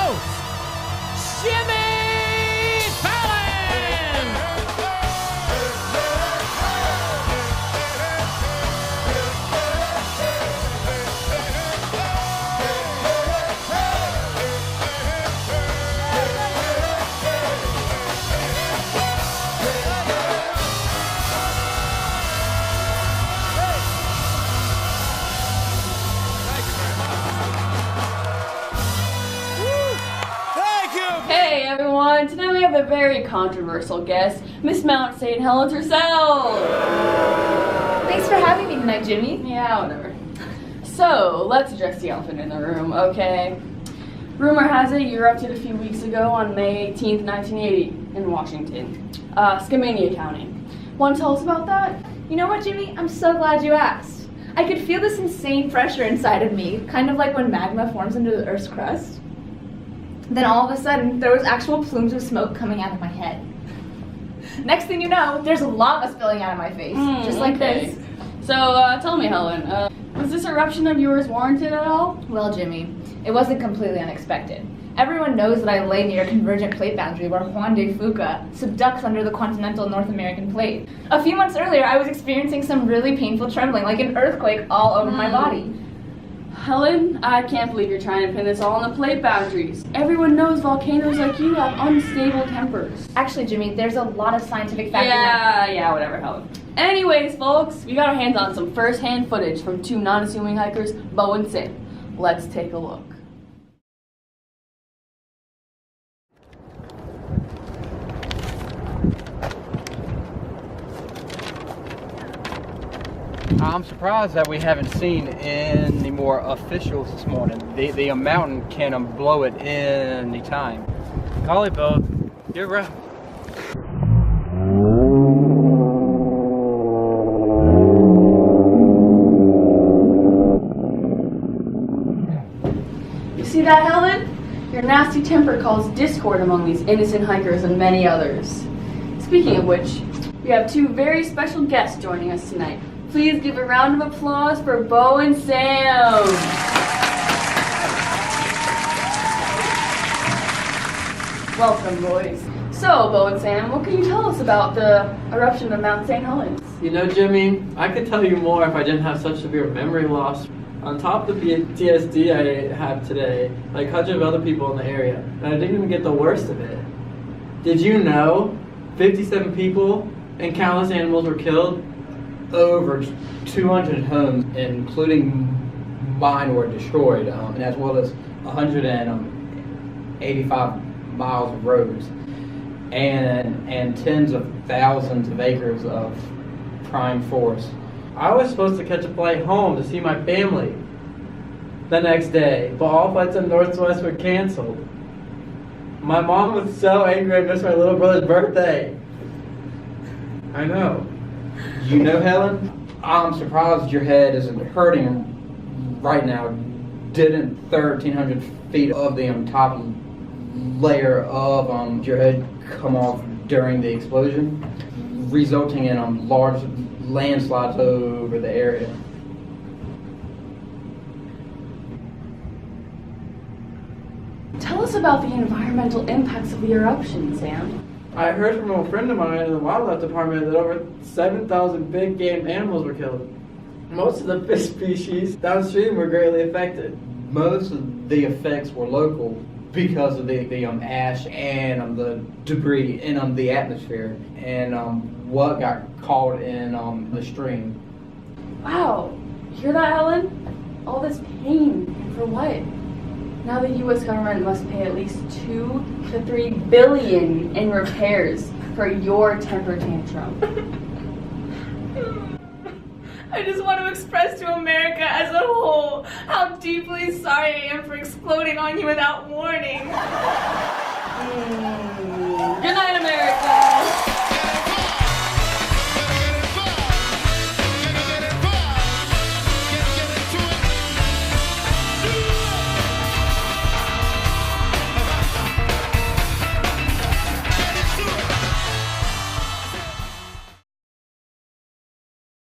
host, Jimmy Fallon! Hey everyone, today we have a very controversial guest, Miss Mount St. Helens herself! Thanks for having me tonight, Jimmy. Yeah, whatever. So, let's address the elephant in the room, okay? Rumor has it you erupted a few weeks ago on May 18th, 1980 in Washington, Skamania County. Want to tell us about that? You know what, Jimmy? I'm so glad you asked. I could feel this insane pressure inside of me, kind of like when magma forms under the Earth's crust. Then all of a sudden, there was actual plumes of smoke coming out of my head. Next thing you know, there's lava spilling out of my face, just like this. So, tell me, Helen, was this eruption of yours warranted at all? Well, Jimmy, it wasn't completely unexpected. Everyone knows that I lay near a convergent plate boundary where Juan de Fuca subducts under the continental North American plate. A few months earlier, I was experiencing some really painful trembling, like an earthquake all over my body. Helen, I can't believe you're trying to pin this all on the plate boundaries. Everyone knows volcanoes like you have unstable tempers. Actually, Jimmy, there's a lot of scientific factors. Yeah, whatever, Helen. Anyways, folks, we got our hands on some first-hand footage from two non-assuming hikers, Bo and Sam. Let's take a look. I'm surprised that we haven't seen any more officials this morning. The mountain can blow it any time. Golly, Bo, you're right. You see that, Helen? Your nasty temper caused discord among these innocent hikers and many others. Speaking of which, we have two very special guests joining us tonight. Please give a round of applause for Bo and Sam. Welcome, boys. So, Bo and Sam, what can you tell us about the eruption of Mount St. Helens? You know, Jimmy, I could tell you more if I didn't have such severe memory loss. On top of the PTSD I have today, like hundreds of other people in the area, and I didn't even get the worst of it. Did you know 57 people and countless animals were killed? Over 200 homes, including mine, were destroyed, and as well as 185 miles of roads, and tens of thousands of acres of prime forest. I was supposed to catch a flight home to see my family the next day, but all flights in Northwest were canceled. My mom was so angry I missed my little brother's birthday. I know. You know, Helen, I'm surprised your head isn't hurting right now. Didn't 1,300 feet of the top layer of your head come off during the explosion, resulting in large landslides over the area? Tell us about the environmental impacts of the eruption, Sam. I heard from a friend of mine in the wildlife department that over 7,000 big game animals were killed. Most of the fish species downstream were greatly affected. Most of the effects were local because of the ash and the debris in the atmosphere and what got caught in the stream. Wow, you hear that, Helen? All this pain, for what? Now the U.S. government must pay at least $2 to $3 billion in repairs for your temper tantrum. I just want to express to America as a whole how deeply sorry I am for exploding on you without warning. Good night, America!